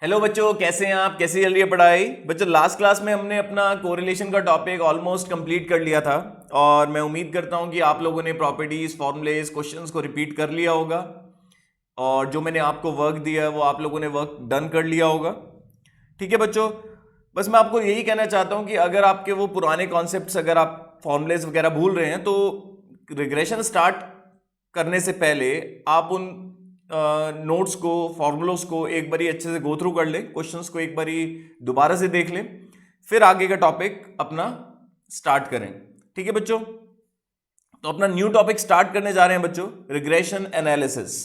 Hello बच्चों, कैसे हैं आप? कैसी चल रही है पढ़ाई? बच्चों, लास्ट क्लास में हमने अपना कोरिलेशन का टॉपिक ऑलमोस्ट कंप्लीट कर लिया था और मैं उम्मीद करता हूं कि आप लोगों ने प्रॉपर्टीज, फॉर्मूलेज, क्वेश्चंस को रिपीट कर लिया होगा और जो मैंने आपको वर्क दिया है वो आप लोगों ने वर्क डन कर लिया होगा। ठीक है बच्चों, बस मैं आपको यही कहना चाहता हूं कि अगर आपके वो पुराने कॉन्सेप्ट्स, अगर आप फॉर्मूलेज वगैरह भूल रहे हैं तो रिग्रेशन स्टार्ट करने से पहले आप उन नोट्स को, फॉर्मूलोस को एक बारी अच्छे से गो थ्रू कर लें, क्वेश्चंस को एक बारी दोबारा से देख लें, फिर आगे का टॉपिक अपना स्टार्ट करें। ठीक है बच्चों, तो अपना न्यू टॉपिक स्टार्ट करने जा रहे हैं बच्चों, रिग्रेशन एनालिसिस।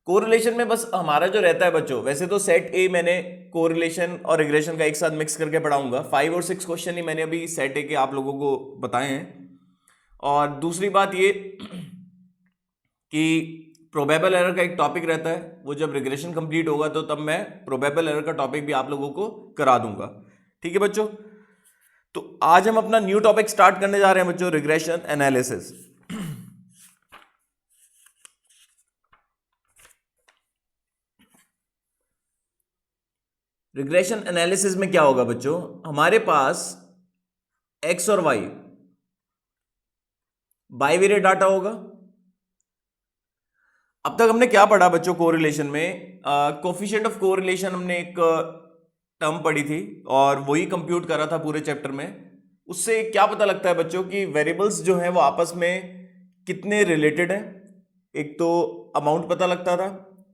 कोरिलेशन में बस हमारा जो रहता है बच्चों, वैसे तो सेट ए मैंने कोरिलेशन और रिग्रेशन का एक साथ मिक्स करके पढ़ाऊंगा। 5 और 6 क्वेश्चन ही मैंने अभी सेट ए के आप लोगों को बताए हैं। और दूसरी बात ये कि प्रोबेबल एरर का एक टॉपिक रहता है, वो जब रिग्रेशन कंप्लीट होगा तो तब मैं प्रोबेबल एरर का टॉपिक भी आप लोगों को करा दूंगा। ठीक है बच्चों, तो आज हम अपना न्यू टॉपिक स्टार्ट करने जा रहे हैं बच्चों, रिग्रेशन एनालिसिस। रिग्रेशन एनालिसिस में क्या होगा बच्चों, हमारे पास एक्स और वाई बाइवेरिएट डाटा होगा। अब तक हमने क्या पढ़ा बच्चों कोरिलेशन में? कोफिशिएंट ऑफ कोरिलेशन हमने एक टर्म पढ़ी थी और वही कंप्यूट करा था पूरे चैप्टर में। उससे क्या पता लगता है बच्चों कि वेरिएबल्स जो हैं वो आपस में कितने रिलेटेड हैं। एक तो अमाउंट पता लगता था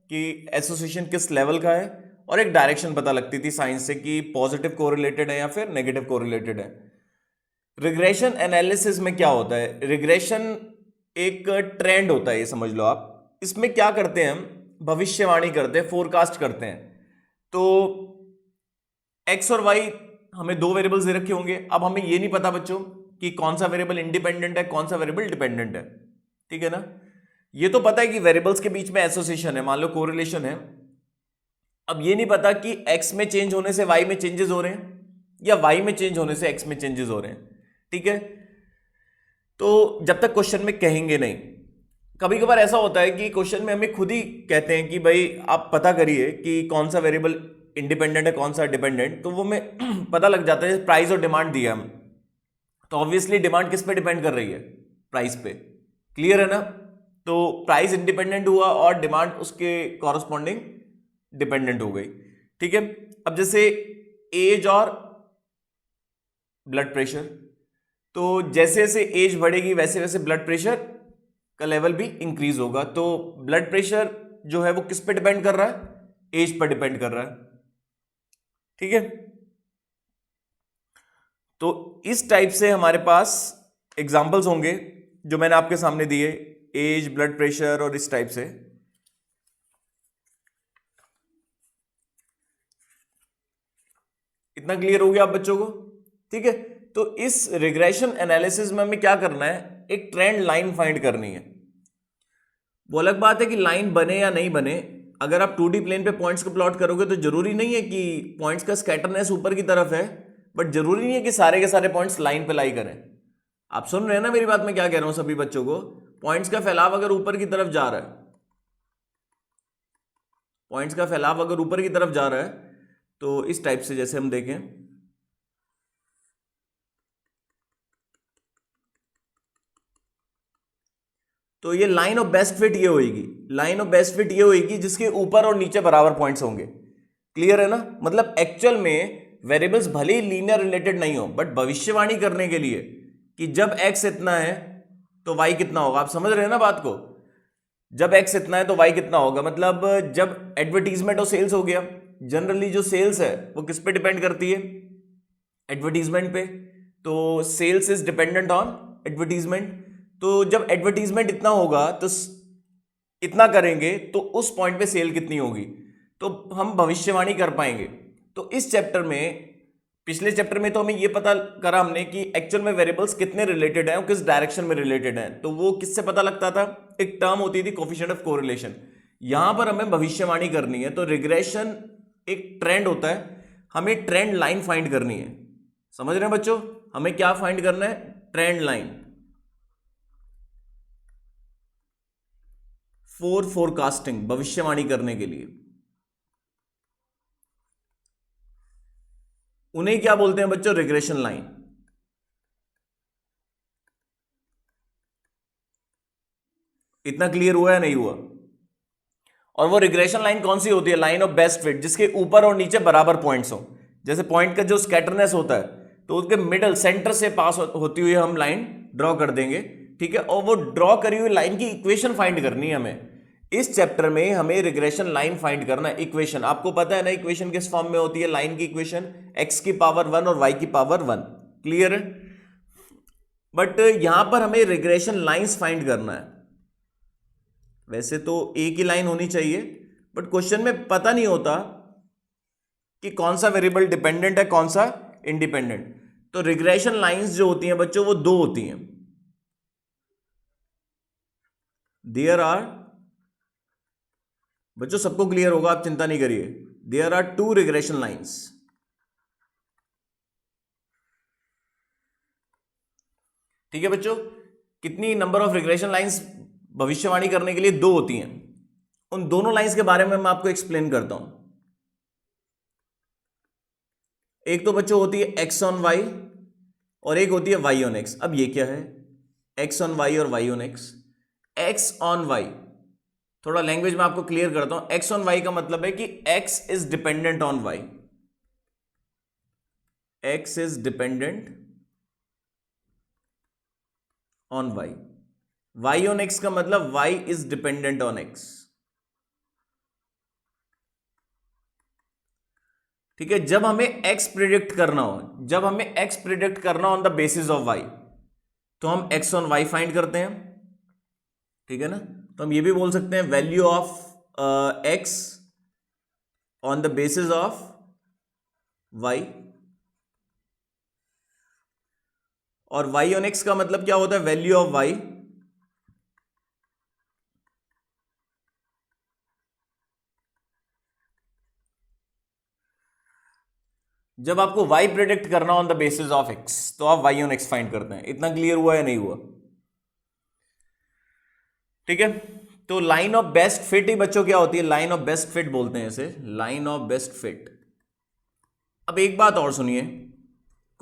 कि एसोसिएशन किस लेवल का है, और एक डायरेक्शन पता लगती थी साइंस से कि पॉजिटिव कोरिलेटेड है या फिर नेगेटिव कोरिलेटेड है। रिग्रेशन एनालिसिस में क्या होता है? रिग्रेशन एक ट्रेंड होता है, ये समझ लो आप। इसमें क्या करते हैं हम? भविष्यवाणी करते हैं, फोरकास्ट करते हैं। तो एक्स और वाई हमें दो वेरिएबल्स दे रखे होंगे। अब हमें ये नहीं पता बच्चों कि कौन सा वेरिएबल इंडिपेंडेंट है, कौन सा वेरिएबल डिपेंडेंट है। ठीक है ना? ये तो पता है कि वेरिएबल्स के बीच में एसोसिएशन है, मान लो कोरिलेशन है। अब ये नहीं पता कि एक्स में चेंज होने से वाई में चेंजेस हो रहे हैं या वाई में चेंज होने से एक्स में चेंजेस हो रहे हैं। ठीक है, तो जब तक क्वेश्चन में कहेंगे नहीं, कभी कभार ऐसा होता है कि क्वेश्चन में हमें खुद ही कहते हैं कि भाई आप पता करिए कि कौन सा वेरिएबल इंडिपेंडेंट है, कौन सा डिपेंडेंट। तो वो हमें पता लग जाता है, प्राइस और डिमांड दिया हम, तो ऑब्वियसली डिमांड किस पे डिपेंड कर रही है? प्राइस पे। क्लियर है ना? तो प्राइस इंडिपेंडेंट हुआ और डिमांड उसके कॉरस्पॉन्डिंग डिपेंडेंट हो गई। ठीक है, अब जैसे एज और ब्लड प्रेशर, तो जैसे जैसे एज बढ़ेगी वैसे वैसे ब्लड प्रेशर का लेवल भी इंक्रीज होगा। तो ब्लड प्रेशर जो है वो किस पे डिपेंड कर रहा है? एज पर डिपेंड कर रहा है। ठीक है, तो इस टाइप से हमारे पास एग्जांपल्स होंगे जो मैंने आपके सामने दिए, एज, ब्लड प्रेशर और इस टाइप से। इतना क्लियर हो गया आप बच्चों को? ठीक है, तो इस रिग्रेशन एनालिसिस में हमें क्या करना है? एक ट्रेंड लाइन फाइंड करनी है। वो अलग बात है कि लाइन बने या नहीं बने। अगर आप 2D प्लेन पे पॉइंट्स को प्लॉट करोगे तो जरूरी नहीं है कि पॉइंट्स का स्कैटरनेस ऊपर की तरफ है, बट जरूरी नहीं है कि सारे के सारे पॉइंट्स लाइन पे लाई करें। आप सुन रहे हैं ना मेरी बात? मैं क्या कह रहा हूं सभी बच्चों को? पॉइंट्स का फैलाव अगर ऊपर की तरफ जा रहा है, पॉइंट्स का फैलाव अगर ऊपर की तरफ जा रहा है, तो इस टाइप से जैसे हम देखें, तो ये लाइन ऑफ बेस्ट फिट ये होगी। लाइन ऑफ बेस्ट फिट ये होगी जिसके ऊपर और नीचे बराबर पॉइंट्स होंगे। क्लियर है ना? मतलब एक्चुअल में वेरिएबल्स भले ही लीनियर रिलेटेड नहीं हो, बट भविष्यवाणी करने के लिए कि जब एक्स इतना है तो वाई कितना होगा। आप समझ रहे हैं ना बात को? जब एक्स इतना है तो वाई कितना होगा, मतलब जब एडवर्टीजमेंट और सेल्स हो गया। जनरली जो सेल्स है वो किस पे डिपेंड करती है? एडवर्टीजमेंट पे। तो sales is dependent on advertisement. तो जब एडवर्टीजमेंट इतना होगा तो इतना करेंगे तो उस पॉइंट पे सेल कितनी होगी, तो हम भविष्यवाणी कर पाएंगे। तो इस चैप्टर में, पिछले चैप्टर में तो हमें यह पता करा हमने कि एक्चुअल में वेरिएबल्स कितने रिलेटेड हैं और किस डायरेक्शन में रिलेटेड हैं। तो वो किससे पता लगता था? एक टर्म होती थी कोफिशिएंट ऑफ कोरिलेशन। यहां पर हमें भविष्यवाणी करनी है, तो रिग्रेशन एक ट्रेंड होता है, हमें ट्रेंड लाइन फाइंड करनी है। समझ रहे हैं बच्चों? हमें क्या फाइंड करना है? ट्रेंड लाइन फॉर फोरकास्टिंग, भविष्यवाणी करने के लिए। उन्हें क्या बोलते हैं बच्चों? Regression line. इतना क्लियर हुआ या नहीं हुआ? और वो रिग्रेशन लाइन कौन सी होती है? लाइन ऑफ बेस्ट फिट, जिसके ऊपर और नीचे बराबर पॉइंट्स हो। जैसे पॉइंट का जो स्कैटरनेस होता है तो उसके मिडल सेंटर से पास होती हुई हम लाइन ड्रॉ कर देंगे, ठीक है। और वो ड्रॉ करी हुई लाइन की इक्वेशन फाइंड करनी है हमें। इस चैप्टर में हमें रिग्रेशन लाइन फाइंड करना है। इक्वेशन आपको पता है ना, इक्वेशन किस फॉर्म में होती है? लाइन की इक्वेशन x की पावर 1 और y की पावर 1। क्लियर है? बट यहां पर हमें रिग्रेशन लाइंस फाइंड करना है। वैसे तो एक ही लाइन होनी चाहिए, बट क्वेश्चन में पता नहीं होता कि कौन सा वेरिएबल डिपेंडेंट है, कौन सा इंडिपेंडेंट। तो रिग्रेशन लाइंस जो होती हैं बच्चों, वो दो होती हैं। देयर आर, बच्चों सबको क्लियर होगा, आप चिंता नहीं करिए। There are two regression lines. ठीक है बच्चों, कितनी नंबर ऑफ रिग्रेशन लाइंस भविष्यवाणी करने के लिए? दो होती हैं। उन दोनों लाइंस के बारे में मैं आपको एक्सप्लेन करता हूं। एक तो बच्चों होती है एक्स ऑन वाई और एक होती है वाई ऑन एक्स। अब ये क्या है? एक्स ऑन वाई और y on x. X on y, थोड़ा लैंग्वेज में आपको क्लियर करता हूं। एक्स ऑन वाई का मतलब है कि x is dependent on y. X is dependent on y. Y on x का मतलब y is dependent on x. ठीक है, जब हमें x प्रिडिक्ट करना हो, जब हमें x प्रिडिक्ट करना on the basis of y, तो हम x ऑन y फाइंड करते हैं। ठीक है ना? तो हम ये भी बोल सकते हैं value of x on the basis of y। और y ऑन x का मतलब क्या होता है? वैल्यू ऑफ y जब आपको y प्रिडिक्ट करना on the basis of x, तो आप y ऑन x फाइंड करते हैं। इतना क्लियर हुआ या नहीं हुआ? ठीक है, तो लाइन ऑफ बेस्ट फिट ही बच्चों क्या होती है? लाइन ऑफ बेस्ट फिट बोलते हैं इसे, लाइन ऑफ बेस्ट फिट। अब एक बात और सुनिए,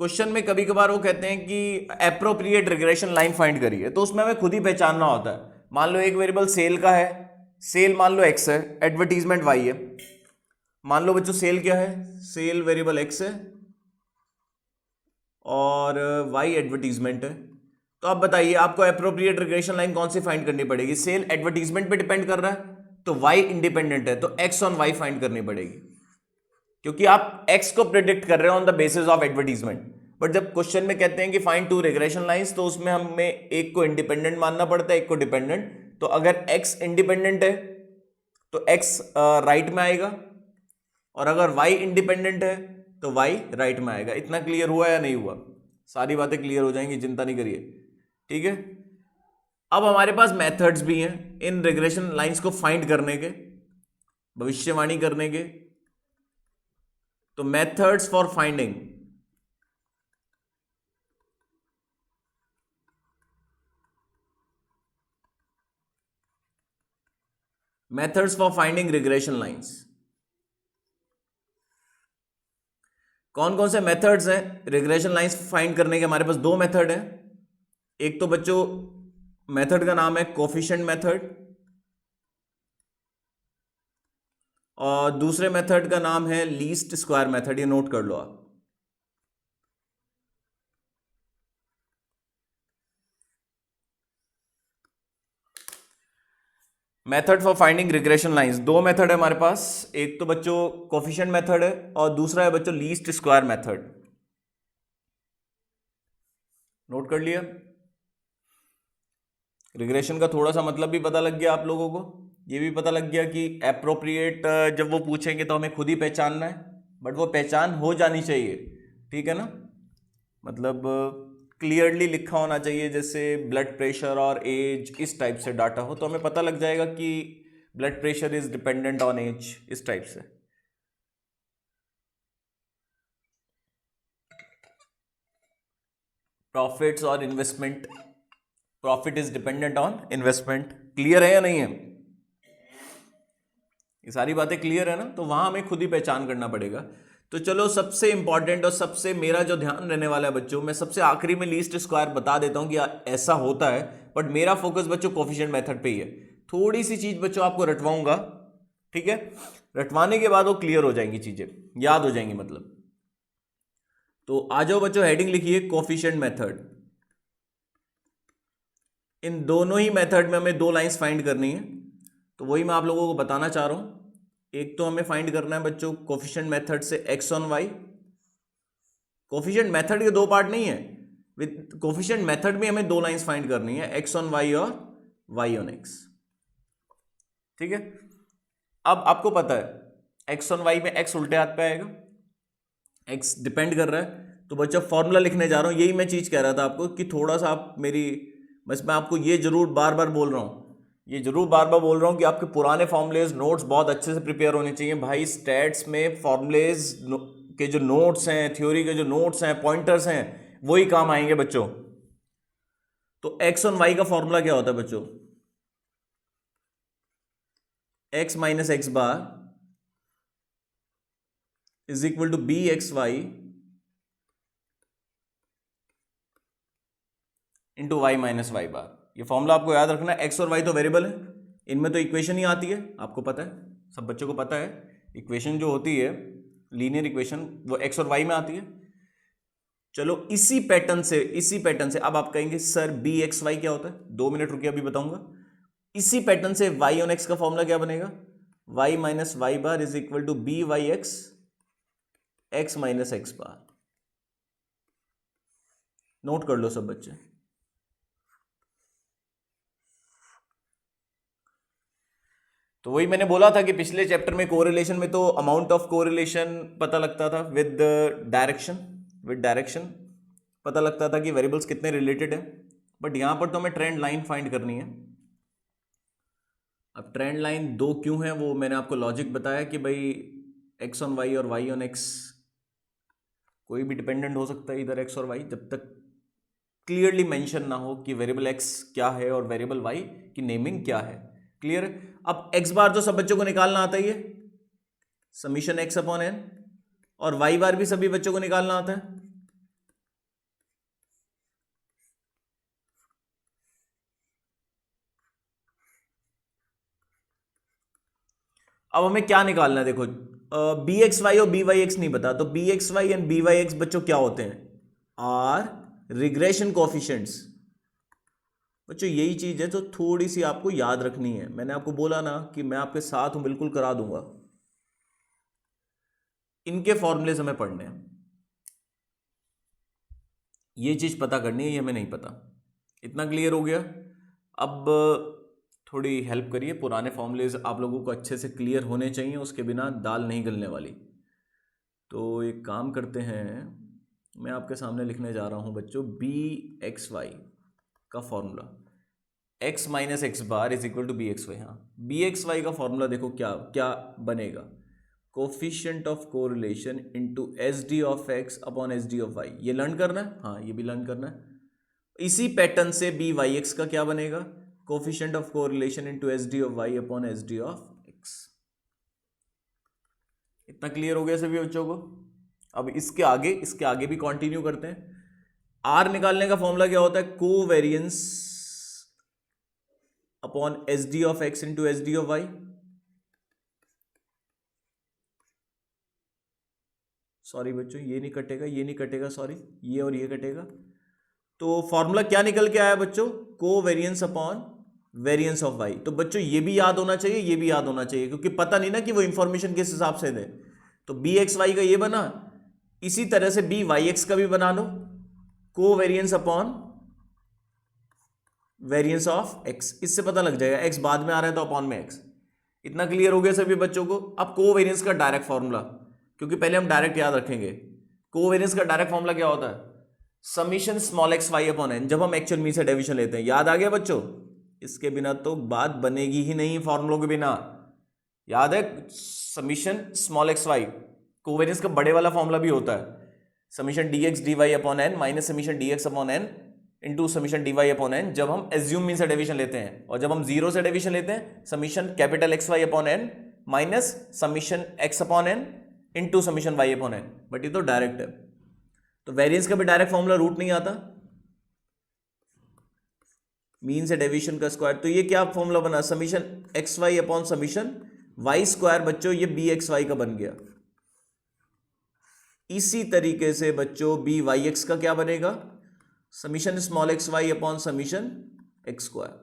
क्वेश्चन में कभी कभार वो कहते हैं कि एप्रोप्रिएट रिग्रेशन लाइन फाइंड करिए, तो उसमें हमें खुद ही पहचानना होता है। मान लो एक वेरिएबल सेल का है, सेल मान लो x है, एडवर्टीजमेंट y है। मान लो बच्चों सेल क्या है? सेल वेरिएबल x है और y एडवर्टीजमेंट है। तो आप बताइए आपको एप्रोप्रिएट रिग्रेशन लाइन कौन सी फाइंड करनी पड़ेगी? सेल एडवर्टीजमेंट पे डिपेंड कर रहा है तो y इंडिपेंडेंट है, तो x ऑन y फाइंड करनी पड़ेगी, क्योंकि आप x को प्रिडिक्ट कर रहे हो on the basis of advertisement. But जब क्वेश्चन में कहते हैं कि फाइंड टू रिग्रेशन लाइंस, तो उसमें हमें एक को इंडिपेंडेंट मानना पड़ता है, एक को डिपेंडेंट। तो अगर x इंडिपेंडेंट है तो x राइट में आएगा, और अगर y इंडिपेंडेंट है तो y राइट में आएगा। इतना क्लियर हुआ या नहीं हुआ? सारी बातें क्लियर हो जाएंगी, चिंता नहीं करिए। ठीक है, अब हमारे पास मेथड्स भी हैं इन रिग्रेशन लाइंस को फाइंड करने के, भविष्यवाणी करने के। तो methods for finding, methods for finding regression lines. कौन कौन से मेथड्स हैं रिग्रेशन लाइंस फाइंड करने के? हमारे पास दो मेथड हैं। एक तो बच्चों मेथड का नाम है कोफिशिएंट मेथड, और दूसरे मेथड का नाम है लीस्ट स्क्वायर मेथड। ये नोट कर लो आप। Method for finding regression lines, दो मेथड है हमारे पास। एक तो बच्चों कोफिशिएंट मेथड है और दूसरा है बच्चों लीस्ट स्क्वायर मेथड। नोट कर लिया? रिग्रेशन का थोड़ा सा मतलब भी पता लग गया आप लोगों को। ये भी पता लग गया कि एप्रोप्रिएट जब वो पूछेंगे तो हमें खुद ही पहचानना है, बट वो पहचान हो जानी चाहिए। ठीक है ना? मतलब क्लियरली लिखा होना चाहिए, जैसे ब्लड प्रेशर और एज इस टाइप से डाटा हो तो हमें पता लग जाएगा कि blood pressure is dependent on age, इस टाइप से। प्रॉफिट्स और investment, profit is dependent on investment. Clear है या नहीं है? ये सारी बातें क्लियर है ना? तो वहां हमें खुद ही पहचान करना पड़ेगा। तो चलो सबसे इंपॉर्टेंट और सबसे मेरा जो ध्यान रहने वाला है बच्चों, मैं सबसे आखिरी में लीस्ट स्क्वायर बता देता हूं कि ऐसा होता है, बट मेरा फोकस बच्चों कोफिशिएंट मेथड पे ही है। थोड़ी सी चीज बच्चों आपको रटवाऊंगा, ठीक है? रटवाने के बाद वो क्लियर हो जाएंगी, चीजें याद हो जाएंगी मतलब। तो आ जाओ बच्चों, हेडिंग लिखिए कोफिशिएंट मेथड। इन दोनों ही मेथड में हमें दो लाइंस फाइंड करनी है, तो वही मैं आप लोगों को बताना चाह रहा हूं। एक तो हमें फाइंड करना है बच्चों कोफिशिएंट मेथड से x on y. Coefficient method के दो पार्ट नहीं है, विद कोफिशिएंट मेथड में हमें दो लाइंस फाइंड करनी है, एक्स ऑन वाई और वाई ऑन एक्स, ठीक है? अब आपको पता है एक्स ऑन वाई में एक्स उल्टे हाथ पे आएगा, एक्स डिपेंड कर रहा है। तो बच्चा फॉर्मूला लिखने जा रहा हूं, यही मैं चीज कह रहा था आपको कि थोड़ा सा आप मेरी, बस मैं आपको ये जरूर बार बार बोल रहा हूं, ये जरूर बार बार बोल रहा हूं कि आपके पुराने फॉर्मुलेज नोट्स बहुत अच्छे से प्रिपेयर होने चाहिए भाई। स्टैट्स में फॉर्मुलेज के जो नोट्स हैं, थ्योरी के जो नोट्स हैं, पॉइंटर्स हैं, वही काम आएंगे बच्चों। तो एक्स ऑन वाई का फॉर्मूला क्या होता है बच्चों? X minus x bar is equal to b x y into y minus y bar. ये फॉर्मूला आपको याद रखना है। एक्स और वाई तो वेरिएबल है, इनमें तो इक्वेशन ही आती है, आपको पता है, सब बच्चों को पता है। इक्वेशन जो होती है लीनियर इक्वेशन, वो एक्स और वाई में आती है। चलो इसी पैटर्न से अब आप कहेंगे सर बी एक्स वाई क्या होता है? 2 मिनट रुकिए, अभी बताऊंगा। इसी पैटर्न से वाई ऑन एक्स का फॉर्मूला क्या बनेगा? Y minus y bar is equal to b y x x minus x bar. Note कर लो सब बच्चे। तो वही मैंने बोला था कि पिछले चैप्टर में कोरिलेशन में तो अमाउंट ऑफ कोरिलेशन पता लगता था विद डायरेक्शन पता लगता था कि वेरिएबल्स कितने रिलेटेड है, बट यहां पर तो हमें ट्रेंड लाइन फाइंड करनी है। अब ट्रेंड लाइन दो क्यों है वो मैंने आपको लॉजिक बताया कि भाई एक्स ऑन वाई और वाई ऑन एक्स कोई भी डिपेंडेंट हो सकता है इधर एक्स और वाई, जब तक क्लियरली मेंशन ना हो कि वेरिएबल एक्स क्या है और वेरिएबल वाई की नेमिंग क्या है। क्लियर है? अब एक्स बार तो सब बच्चों को निकालना आता ही है, समीशन एक्स अपॉन एन, और वाई बार भी सभी बच्चों को निकालना आता है। अब हमें क्या निकालना है? देखो बी एक्स वाई और बी वाई एक्स नहीं पता, तो b x y and b y x बच्चों क्या होते हैं? Are regression coefficients. बच्चों यही चीज है तो थोड़ी सी आपको याद रखनी है। मैंने आपको बोला ना कि मैं आपके साथ हूं, बिल्कुल करा दूंगा। इनके फॉर्मूलेज हमें पढ़ने हैं, ये चीज पता करनी है, ये हमें नहीं पता। इतना क्लियर हो गया? अब थोड़ी हेल्प करिए, पुराने फॉर्मूलेज आप लोगों को अच्छे से क्लियर होने चाहिए, उसके बिना दाल नहीं गलने वाली। तो एक काम करते हैं, मैं आपके सामने लिखने जा रहा हूं बच्चों बी एक्स वाई का formula. X minus x bar is equal to b x y. हाँ, बी एक्स वाई का फॉर्मूला देखो क्या क्या बनेगा? Coefficient of correlation into S D of x upon S D of y. ये learn करना है, हाँ ये भी लर्न करना है। इसी पैटर्न से बी वाई एक्स का क्या बनेगा? Coefficient of correlation into S D of y upon S D of x. इतना क्लियर हो गया सभी बच्चों को? अब इसके आगे भी कंटिन्यू करते हैं। आर निकालने का फॉर्मूला क्या होता है? Covariance upon S D of x into S D of y. Sorry बच्चों, ये नहीं कटेगा, ये नहीं कटेगा, सॉरी, ये और ये कटेगा। तो फॉर्मूला क्या निकल के आया बच्चों? Covariance upon variance of y. तो बच्चों ये भी याद होना चाहिए, ये भी याद होना चाहिए, क्योंकि पता नहीं ना कि वो इंफॉर्मेशन किस हिसाब से दे। तो बी एक्स वाई का ये बना, इसी तरह से बी वाई एक्स का भी बना लो, covariance upon variance of x. इससे पता लग जाएगा, एक्स बाद में आ रहा है तो अपॉन में एक्स। इतना क्लियर हो गया सभी बच्चों को? अब कोवेरियंस का डायरेक्ट फॉर्मूला, क्योंकि पहले हम डायरेक्ट याद रखेंगे। कोवेरियंस का डायरेक्ट फॉर्मूला क्या होता है? Summation small x y upon n, जब हम एक्चुअल मीन से डेविएशन लेते हैं। याद आ गया बच्चों? इसके बिना तो बात बनेगी ही नहीं, फॉर्मूलों के बिना। याद है? Summation small x y, covariance का बड़े वाला फॉर्मूला भी होता है, summation d x d y upon n minus summation d x upon n into summation d y upon n, जब हम एज्यूम मीन से डेविएशन लेते हैं। और जब हम जीरो से डेविएशन लेते हैं, summation capital x y upon n minus summation x upon n into summation y upon n, but ये तो डायरेक्ट है। तो वेरिएंस का भी डायरेक्ट फॉर्मूला रूट नहीं आता, मीन से डेविएशन का स्क्वायर। तो ये क्या फॉर्मूला बना, summation x y upon summation y square बच्चों, ये बी एक्स वाई का बन गया। इसी तरीके से बच्चों बी वाई एक्स का क्या बनेगा, summation small x y upon summation x square.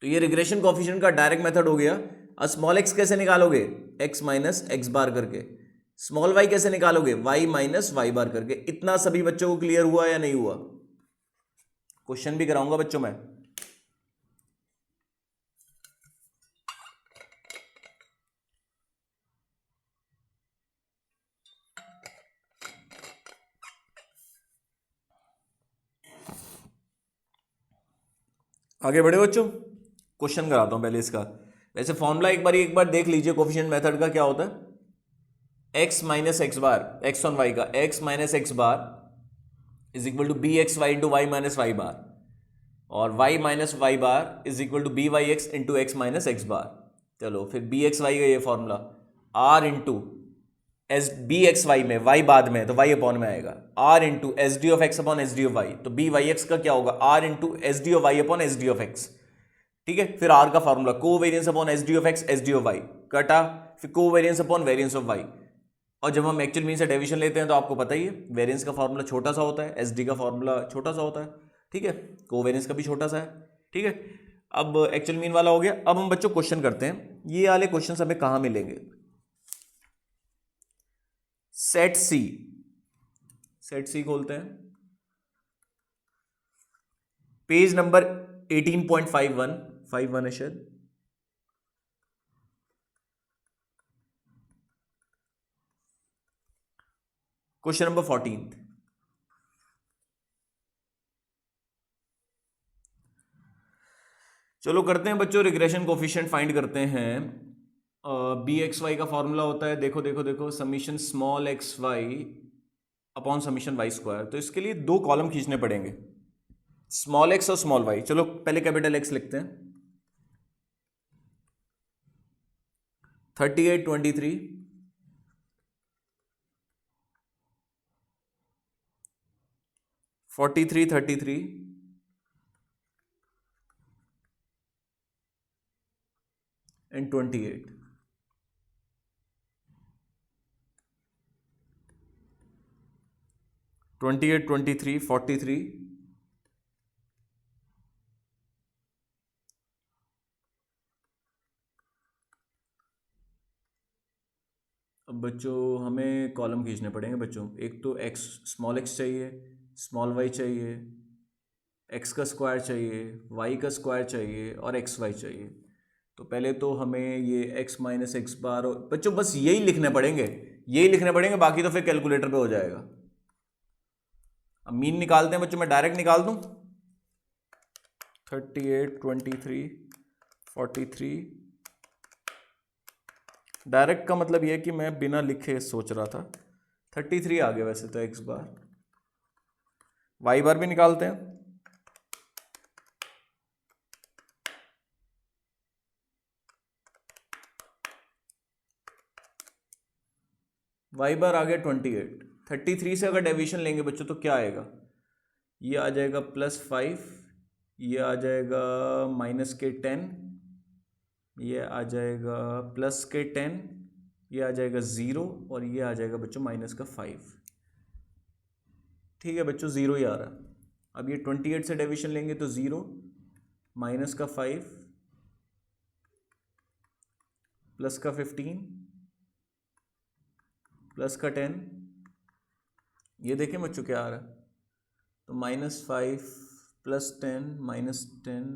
तो ये रिग्रेशन कोएफिशिएंट का डायरेक्ट मेथड हो गया। अब स्मॉल एक्स कैसे निकालोगे, एक्स माइनस एक्स बार करके। स्मॉल वाई कैसे निकालोगे, वाई माइनस वाई बार करके। इतना सभी बच्चों को क्लियर हुआ या नहीं हुआ? क्वेश्चन भी कराऊंगा बच्चों मैं। आगे बढ़े बच्चों, क्वेश्चन कराता हूं पहले इसका। वैसे फॉर्मूला एक बार देख लीजिए कोएफिशिएंट मेथड का क्या होता है। X minus x bar, x on y का, x minus x bar is equal to b x y into y minus y bar, और y minus y bar is equal to b y x into x minus x bar. चलो फिर b x y का ये formula, r into s b x y में, y बाद में तो y upon में आएगा, r into S D of x upon S D of y. तो बी वाई एक्स का क्या होगा, r into S D of y upon S D of x. ठीक है, फिर आर का formula covariance upon S D of x S D of y कटा, फिर covariance upon variance of y. और जब हम एक्चुअल मीन से डेविएशन लेते हैं तो आपको पता ही है वेरिएंस का फॉर्मूला छोटा सा होता है, एस डी का फॉर्मूला छोटा सा होता है। ठीक है, कोवेरिएंस का भी छोटा सा है। ठीक है, अब एक्चुअल मीन वाला हो गया। अब हम बच्चों क्वेश्चन करते हैं। ये वाले क्वेश्चन हमें कहां मिलेंगे, सेट सी, सेट सी खोलते हैं, पेज नंबर 18.51 है शायद। Question number 14। चलो करते हैं बच्चों, रिग्रेशन कोएफिशिएंट फाइंड करते हैं। बी एक्स वाई का फॉर्मूला होता है, देखो देखो देखो, summation small x y upon summation y square. तो इसके लिए दो कॉलम खींचने पड़ेंगे, स्मॉल एक्स और स्मॉल वाई। चलो पहले कैपिटल एक्स लिखते हैं, 38 23 43 33 and 28। अब बच्चों हमें कॉलम खींचने पड़ेंगे बच्चों। एक तो एक्स, स्मॉल एक्स चाहिए, स्मॉल वाई चाहिए, एक्स का स्क्वायर चाहिए, वाई का स्क्वायर चाहिए और एक्स वाई चाहिए। तो पहले तो हमें ये एक्स माइनस एक्स बार, बच्चों बस यही लिखने पड़ेंगे, यही लिखने पड़ेंगे, बाकी तो फिर कैलकुलेटर पे हो जाएगा। अब मीन निकालते हैं बच्चों, मैं डायरेक्ट निकाल दूं, 38 23 43। डायरेक्ट का मतलब यह कि मैं बिना लिखे सोच रहा था। 33 आ गया वैसे तो एक्स बार, वाई बार भी निकालते हैं। वाई बार आ गया 28। 33 से अगर डेविएशन लेंगे बच्चों तो क्या आएगा, ये आ जाएगा +5, ये आ जाएगा -10, ये आ जाएगा +10, ये आ जाएगा 0 और ये आ जाएगा बच्चों -5। ठीक है बच्चों, 0 ही आ रहा है। अब ये 28 से डेविएशन लेंगे तो 0 -5 +15 +10। ये देखें बच्चों क्या आ रहा है, तो -5 +10 -10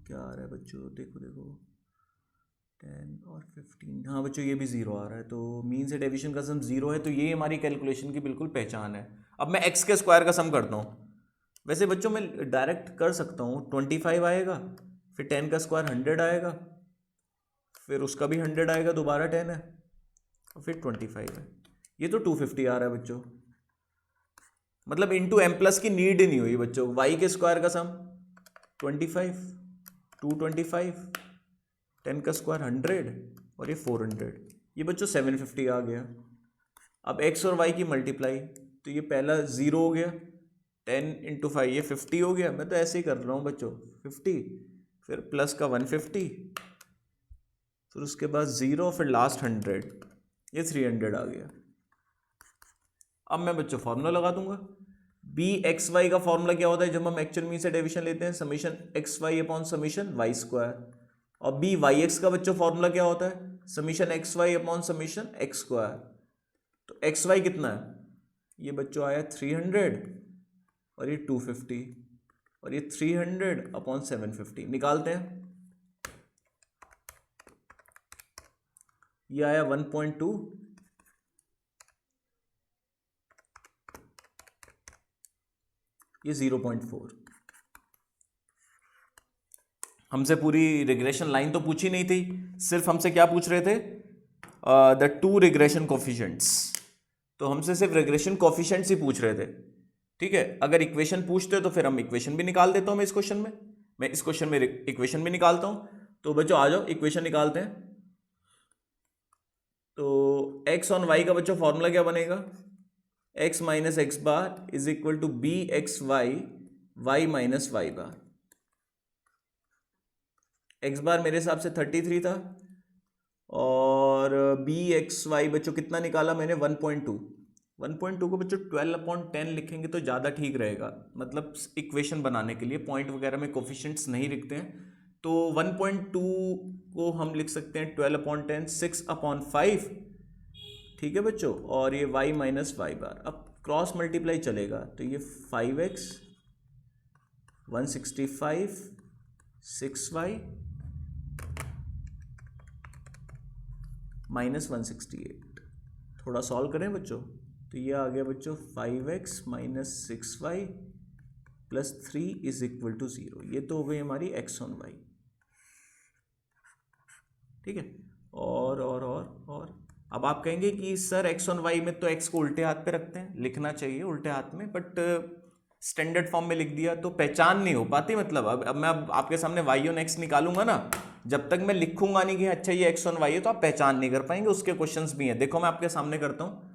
क्या आ रहा है बच्चों, देखो देखो 10 और 15। हाँ बच्चों ये भी 0 आ रहा है। तो मीन से डेविएशन का सम 0 है, तो ये हमारी कैलकुलेशन की बिल्कुल पहचान है। अब मैं x के स्क्वायर का सम करता हूँ। वैसे बच्चों मैं डायरेक्ट कर सकता हूँ, 25 आएगा, फिर 10 का स्क्वायर 100 आएगा, फिर उसका भी 100 आएगा, दोबारा 10 है और फिर 25 है। ये तो 250 आ रहा है बच्चों, मतलब इंटू m प्लस की नीड ही नहीं हुई बच्चों। y के स्क्वायर का सम 25 225, 10 का स्क्वायर 100 और ये 400, ये बच्चों 750 आ गया। अब x और y की मल्टीप्लाई, तो ये पहला 0 हो गया, 10 इंटू 5 ये 50 हो गया। मैं तो ऐसे ही कर रहा हूँ बच्चों, 50 फिर प्लस का 150, फिर उसके बाद 0, फिर लास्ट 100, ये 300 आ गया। अब मैं बच्चों फॉर्मूला लगा दूंगा। बी एक्स वाई का फॉर्मूला क्या होता है जब हम एक्चुअल मीन से डेविएशन लेते हैं? Summation x y upon summation y square. और बी वाई एक्स का बच्चों फॉर्मूला क्या होता है? Summation x y upon summation x square. तो एक्स वाई कितना है? ये बच्चों आया 300 और ये 250 और ये 300 अपॉन 750। निकालते हैं, ये आया 1.2, ये 0.4। हमसे पूरी रिग्रेशन लाइन तो पूछी नहीं थी, सिर्फ हमसे क्या पूछ रहे थे? The two regression coefficients. तो हमसे सिर्फ रिग्रेशन कोफिशिएंट्स ही पूछ रहे थे, ठीक है। अगर इक्वेशन पूछते तो फिर हम इक्वेशन भी निकाल देता हूं। मैं इस क्वेश्चन में इक्वेशन भी निकालता हूं। तो बच्चों आ जाओ इक्वेशन निकालते हैं। तो x ऑन y का बच्चों फॉर्मूला क्या बनेगा? x minus x bar is equal to b x y y minus y bar. x bar मेरे हिसाब से 33 था और बी एक्स वाई बच्चों कितना निकाला मैंने? 1.2। 1.2 को बच्चों 12/10 लिखेंगे तो ज़्यादा ठीक रहेगा, मतलब इक्वेशन बनाने के लिए पॉइंट वगैरह में कोफिशिएंट्स नहीं लिखते हैं। तो 1.2 को हम लिख सकते हैं 12/10, 6/5, ठीक है बच्चों। और ये y माइनस वाई बार, अब क्रॉस मल्टीप्लाई चलेगा तो ये 5x 165 6y माइनस 168। थोड़ा सॉल्व करें बच्चों, तो ये आ गया बच्चों 5x minus 6y plus 3 is equal to 0। ये तो हो गई हमारी x ऑन y, ठीक है। और अब आप कहेंगे कि सर x ऑन y में तो x को उल्टे हाथ पे रखते हैं, लिखना चाहिए उल्टे हाथ में, बट स्टैंडर्ड फॉर्म में लिख दिया तो पहचान नहीं हो पाती। मतलब अब मैं आपके सामने y ऑन x निकालूंगा ना, जब तक मैं लिखूंगा नहीं कि अच्छा ये x ऑन y है, तो आप पहचान नहीं कर पाएंगे। उसके क्वेश्चंस भी हैं, देखो मैं आपके सामने करता हूँ।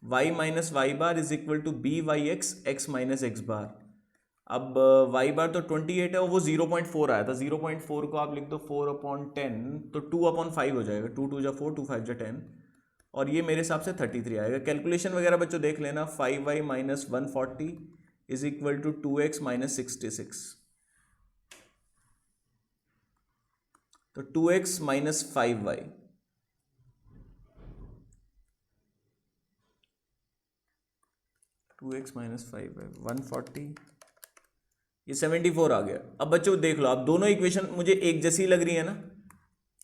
y minus y bar is equal to b y x x minus x bar. अब y बार तो 28 है और वो 0.4 आया था, 0.4 को आप लिख दो 4/10, तो 2/5 हो जाएगा। 2 2 जा 4, 2 5 जा 10, और ये मेरे हिसाब से 33 आएगा। कैलकुलेशन वगैरह बच्चों देख लेना। 5y minus 140 is equal to 2x minus 66, तो 2x minus 5y, to x minus 5y 140, ये 74 आ गया। अब बच्चों देख लो, अब दोनों इक्वेशन मुझे एक जैसी लग रही है ना,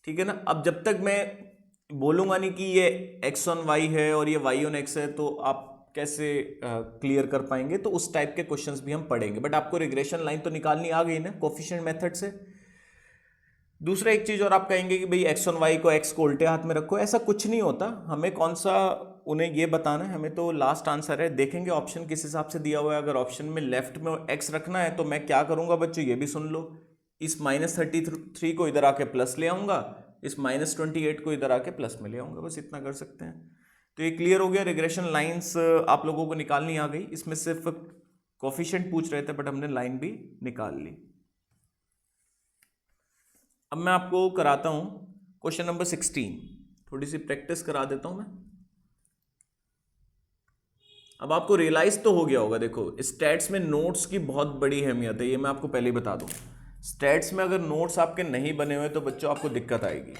ठीक है ना। अब जब तक मैं बोलूंगा नहीं कि ये x ऑन y है और ये y ऑन x है, तो आप कैसे क्लियर कर पाएंगे? तो उस टाइप के क्वेश्चंस भी हम पढ़ेंगे, बट आपको रिग्रेशन लाइन तो निकालनी आ गई ना कोफिशिएंट मेथड से। दूसरा एक चीज और, आप कहेंगे कि भाई x ऑन y को x को उल्टे हाथ में रखो, ऐसा कुछ नहीं होता। हमें कौन सा उन्हें ये बताना है, हमें तो लास्ट आंसर है। देखेंगे ऑप्शन किस हिसाब से दिया हुआ है। अगर ऑप्शन में लेफ्ट में x रखना है तो मैं क्या करूंगा बच्चों, ये भी सुन लो। इस -33 को इधर आके प्लस ले आऊंगा, इस -28 को इधर आके प्लस में ले आऊंगा, बस इतना कर सकते हैं। तो ये क्लियर हो गया। रिग्रेशन लाइंस आप लोगों को निकालनी आ गई। इसमें सिर्फ कोफिशिएंट पूछ रहे थे, बट हमने लाइन भी निकाल ली। अब मैं आपको कराता हूं क्वेश्चन नंबर 16, थोड़ी सी प्रैक्टिस करा देता हूं मैं। अब आपको रियलाइज तो हो गया होगा, देखो स्टैट्स में नोट्स की बहुत बड़ी अहमियत है, ये मैं आपको पहले ही बता दूं। स्टैट्स में अगर नोट्स आपके नहीं बने हुए तो बच्चों आपको दिक्कत आएगी।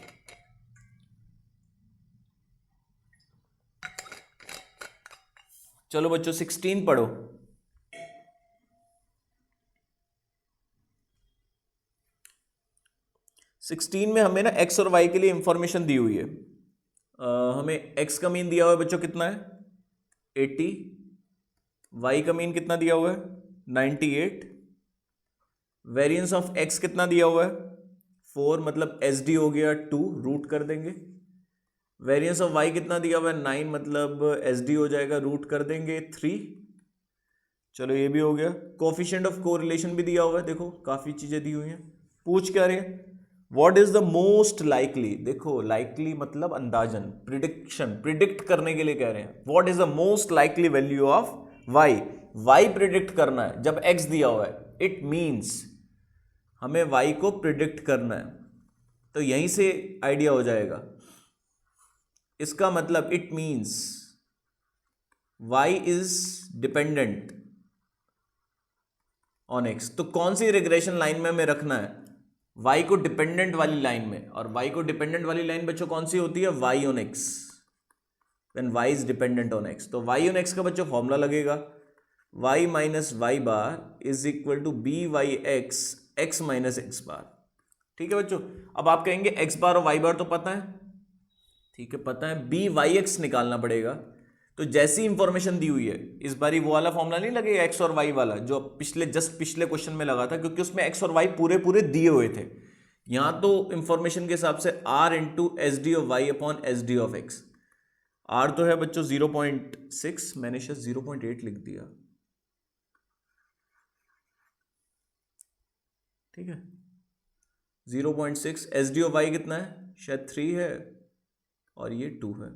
चलो बच्चों 16 पढ़ो। 16 में हमें ना x और y के लिए इंफॉर्मेशन दी हुई है। हमें x का मीन दिया हुआ है बच्चों, कितना है? 80। y का मीन कितना दिया हुआ है? 98। वेरिएंस ऑफ x कितना दिया हुआ है? 4, मतलब SD हो गया 2, रूट कर देंगे। वेरिएंस ऑफ y कितना दिया हुआ है? 9, मतलब SD हो जाएगा, रूट कर देंगे 3। चलो ये भी हो गया। कोफिशिएंट ऑफ कोरिलेशन भी दिया हुआ है, देखो काफी चीजें दी हुई हैं। पूछ क्या रहे हैं, what is the most likely, देखो लाइकली मतलब अंदाजन, प्रिडिक्शन, प्रिडिक्ट करने के लिए कह रहे हैं, what is the most likely value of y, y predict करना है जब एक्स दिया हुआ है, इट मीन्स हमें वाई को प्रिडिक्ट करना है, तो यहीं से आइडिया हो जाएगा, इसका मतलब it means y is dependent on x. तो कौन सी रिग्रेशन लाइन में हमें रखना है, y को डिपेंडेंट वाली लाइन में, और y को डिपेंडेंट वाली लाइन बच्चों कौन सी होती है, y on x, when y is dependent on x। तो y ऑन x का बच्चों फॉर्मूला लगेगा y minus y bar is equal to b y x x minus x bar. ठीक है बच्चों, अब आप कहेंगे x बार और y बार तो पता है, ठीक है पता है, बी वाई एक्स निकालना पड़ेगा। तो जैसी इंफॉर्मेशन दी हुई है, इस बार वो वाला फॉर्मूला नहीं लगेगा एक्स और वाई वाला जो पिछले क्वेश्चन में लगा था, क्योंकि उसमें एक्स और वाई पूरे पूरे दिए हुए थे। यहां तो इंफॉर्मेशन के हिसाब से r into S D of y upon S D of x, r तो है बच्चों 0.6, मैंने शायद 0.8 लिख दिया, ठीक है 0.6, एस डी ऑफ वाई कितना है, शायद 3 है और ये 2 है,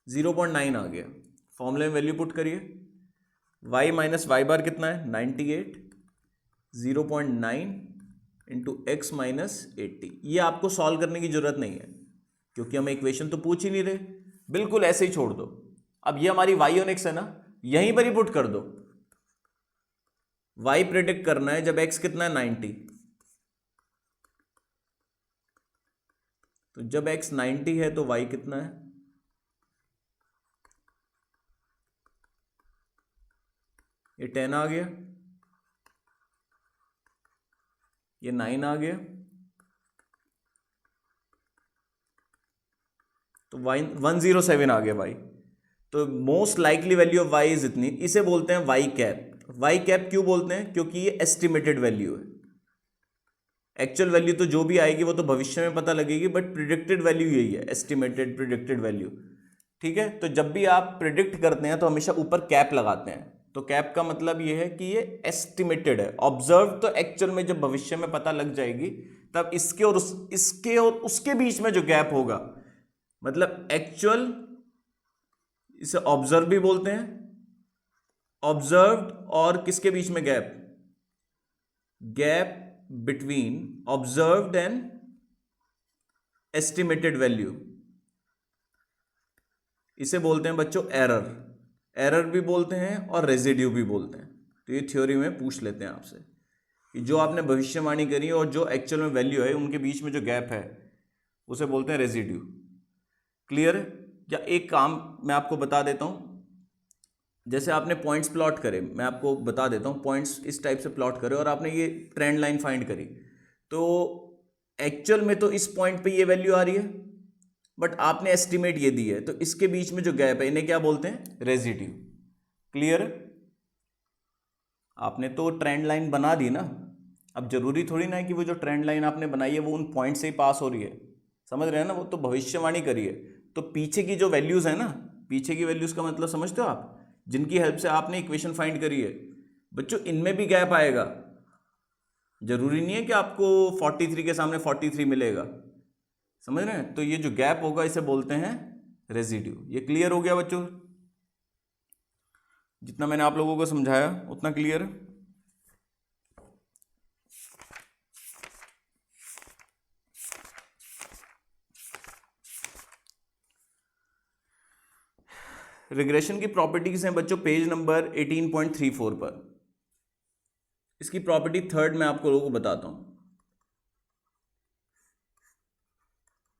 0.9 आ गया। फॉर्मूले में वैल्यू पुट करिए, y माइनस वाई बार कितना है 98, 0.9 इंटू एक्स माइनस 80। ये आपको सॉल्व करने की जरूरत नहीं है क्योंकि हम इक्वेशन तो पूछ ही नहीं रहे, बिल्कुल ऐसे ही छोड़ दो। अब ये हमारी y ऑन x है ना, यहीं पर ही पुट कर दो, y प्रेडिक्ट करना है जब x कितना है 90, तो जब x 90 है तो y कितना है, ये 10 आ गया, ये 9 आ गया, तो y 107 आ गया y। तो most likely value of y is इतनी, इसे बोलते हैं y कैप। y कैप क्यों बोलते हैं, क्योंकि ये एस्टिमेटेड वैल्यू है, एक्चुअल वैल्यू तो जो भी आएगी वो तो भविष्य में पता लगेगी, बट प्रिडिक्टेड वैल्यू यही है, एस्टिमेटेड प्रिडिक्टेड वैल्यू। ठीक है, तो जब भी आप प्रिडिक्ट करते हैं तो हमेशा ऊपर कैप लगाते हैं, तो कैप का मतलब ये है कि ये एस्टिमेटेड है, ऑब्जर्व तो एक्चुअल में जब भविष्य में पता लग जाएगी तब इसके और उसके बीच में जो गैप होगा, मतलब एक्चुअल, इसे ऑब्जर्व भी बोलते हैं, ऑब्जर्व्ड और किसके बीच में gap, gap between observed and estimated value, इसे बोलते हैं बच्चों एरर, एरर भी बोलते हैं और रेजिड्यू भी बोलते हैं। तो ये थ्योरी में पूछ लेते हैं आपसे कि जो आपने भविष्यवाणी करी और जो एक्चुअल में वैल्यू है उनके बीच में जो गैप है उसे बोलते हैं रेजिड्यू। क्लियर है? या एक काम मैं आपको बता देता हूं, जैसे आपने पॉइंट्स प्लॉट करे, मैं आपको बता देता हूं, पॉइंट्स इस टाइप से प्लॉट करे और आपने ये ट्रेंड लाइन फाइंड करी, तो एक्चुअल में तो इस पॉइंट पे ये वैल्यू आ रही है, बट आपने एस्टिमेट ये दी है, तो इसके बीच में जो गैप है इन्हें क्या बोलते हैं, रेजिड्यू। क्लियर? आपने तो ट्रेंड लाइन बना दी ना, अब जरूरी थोड़ी ना है कि वो जो ट्रेंड लाइन आपने बनाई है वो उन पॉइंट से ही पास हो रही है, समझ रहे हैं ना, वो तो भविष्यवाणी करी है। तो पीछे की जो वैल्यूज है ना, पीछे की वैल्यूज का मतलब समझते हो आप, जिनकी हेल्प से आपने इक्वेशन फाइंड करी है बच्चों, इनमें भी गैप आएगा, जरूरी नहीं है कि आपको 43 के सामने 43 मिलेगा, समझ रहे हैं? तो ये जो गैप होगा इसे बोलते हैं रेजिड्यू। ये क्लियर हो गया बच्चों? जितना मैंने आप लोगों को समझाया उतना क्लियर है? रिग्रेशन की प्रॉपर्टीज हैं बच्चों पेज नंबर 18.34 पर। इसकी प्रॉपर्टी थर्ड मैं आपको लोगों को बताता हूं।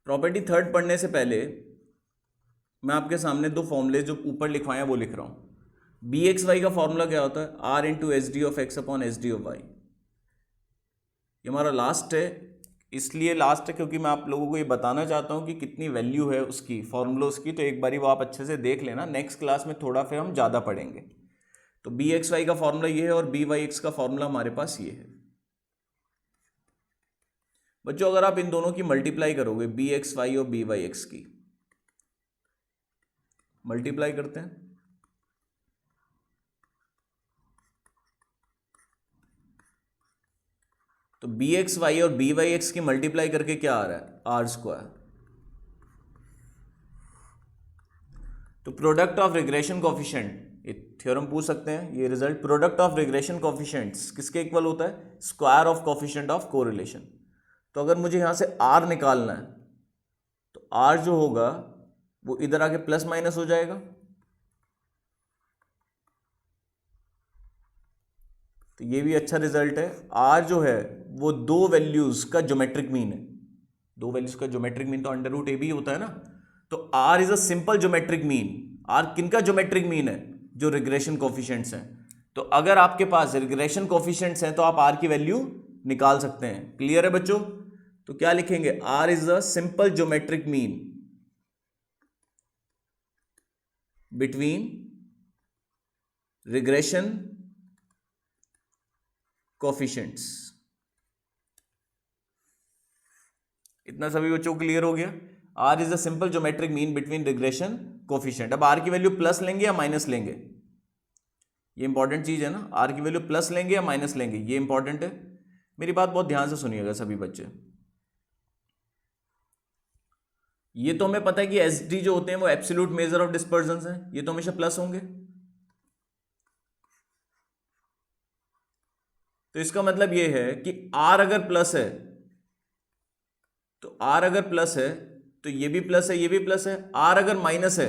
प्रॉपर्टी थर्ड पढ़ने से पहले मैं आपके सामने दो फॉर्मूले जो ऊपर लिखवाए हैं वो लिख रहा हूं। बी एक्स वाई का फॉर्मूला क्या होता है, r into S D of x upon S D of y. ये हमारा लास्ट है, इसलिए लास्ट है क्योंकि मैं आप लोगों को ये बताना चाहता हूं कि कितनी वैल्यू है उसकी, फॉर्मूलोस की, तो एक बारी वो आप अच्छे से देख लेना, नेक्स्ट क्लास में थोड़ा फिर हम ज़्यादा पढ़ेंगे। तो बी एक्स वाई का फॉर्मूला ये है और बी वाई एक्स का फॉर्मूला हमारे पास ये है। बच्चों अगर आप इन दोनों की मल्टीप्लाई करोगे, बी एक्स वाई और बी वाई एक्स की मल्टीप्लाई करते हैं, तो बी एक्स वाई और बी वाई एक्स की मल्टीप्लाई करके क्या आ रहा है, आर स्क्वायर। तो प्रोडक्ट ऑफ रिग्रेशन कोफिशिएंट, ये थ्योरम पूछ सकते हैं, ये result, product of regression coefficients किसके इक्वल होता है, square of coefficient of correlation. तो अगर मुझे यहां से आर निकालना है तो आर जो होगा वो इधर आके प्लस माइनस हो जाएगा, तो ये भी अच्छा रिजल्ट है। आर जो है वो दो वैल्यूज का ज्योमेट्रिक मीन है, दो वैल्यूज का ज्योमेट्रिक मीन तो अंडर रूट ए भी होता है ना। तो r is a simple geometric mean. R किनका ज्योमेट्रिक मीन है, जो रिग्रेशन कोफिशिएंट्स हैं। तो अगर आपके पास रिग्रेशन कोफिशिएंट्स हैं तो आप आर की वैल्यू निकाल सकते हैं। क्लियर है बच्चों? तो क्या लिखेंगे, r is a simple geometric mean between regression coefficients. इतना सभी बच्चों को क्लियर हो गया? R is a simple geometric mean between regression coefficient. अब आर की वैल्यू प्लस लेंगे या माइनस लेंगे, ये इंपॉर्टेंट चीज है ना। आर की वैल्यू प्लस लेंगे या माइनस लेंगे, ये इंपॉर्टेंट है। मेरी बात बहुत ध्यान से सुनिएगा सभी बच्चे। ये तो हमें पता है कि एस डी जो होते हैं वो एब्सोल्यूट मेजर ऑफ डिस्पर्जन है, ये तो हमेशा प्लस होंगे। तो इसका मतलब ये है कि आर अगर प्लस है तो आर अगर प्लस है तो ये भी प्लस है, ये भी प्लस है। आर अगर माइनस है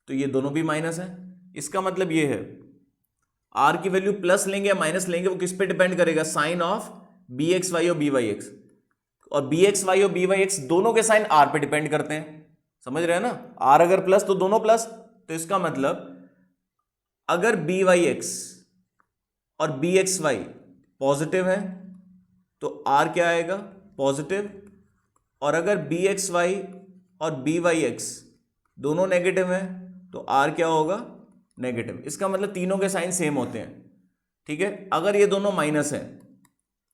तो ये दोनों भी माइनस है। इसका मतलब ये है आर की वैल्यू प्लस लेंगे या माइनस लेंगे वो किस पे डिपेंड करेगा, sign of b x y और बी वाई एक्स। और बी एक्स वाई और बी वाई एक्स दोनों के साइन आर पे डिपेंड करते हैं, समझ रहे हैं ना। आर अगर प्लस तो दोनों प्लस। तो इसका मतलब अगर बी वाई एक्स और बी एक्स वाई पॉजिटिव है तो आर क्या आएगा, पॉजिटिव। और अगर बी एक्स वाई और बी वाई एक्स दोनों नेगेटिव हैं तो आर क्या होगा, नेगेटिव। इसका मतलब तीनों के साइन सेम होते हैं, ठीक है। अगर ये दोनों माइनस हैं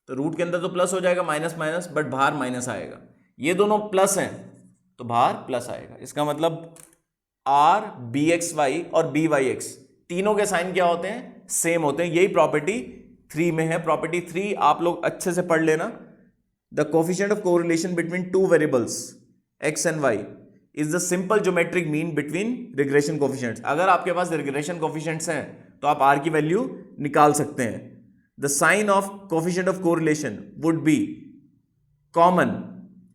तो रूट के अंदर तो प्लस हो जाएगा, माइनस माइनस, बट बाहर माइनस आएगा। ये दोनों प्लस हैं तो बाहर प्लस आएगा। इसका मतलब आर बी एक्स वाई और बी वाई एक्स तीनों के साइन क्या होते हैं, सेम होते हैं। यही प्रॉपर्टी 3 में है। प्रॉपर्टी 3 आप लोग अच्छे से पढ़ लेना। The coefficient of correlation between two variables x and y is the simple geometric mean between regression coefficients. अगर आपके पास रिग्रेशन कोफिशिएंट्स हैं तो आप आर की वैल्यू निकाल सकते हैं। The sign of coefficient of correlation would be common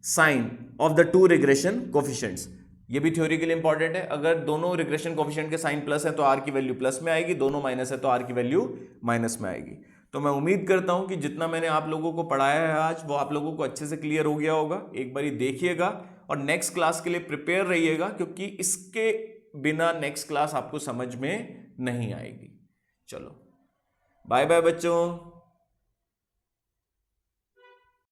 sign of the two regression coefficients. ये भी थ्योरी के लिए इंपॉर्टेंट है। अगर दोनों रिग्रेशन कोफिशिएंट के साइन प्लस है तो आर की वैल्यू प्लस में आएगी, दोनों माइनस है तो आर की वैल्यू माइनस में आएगी। तो मैं उम्मीद करता हूं कि जितना मैंने आप लोगों को पढ़ाया है आज वो आप लोगों को अच्छे से क्लियर हो गया होगा। एक बारी देखिएगा और नेक्स्ट क्लास के लिए प्रिपेयर रहिएगा, क्योंकि इसके बिना नेक्स्ट क्लास आपको समझ में नहीं आएगी। चलो बाय बाय बच्चों।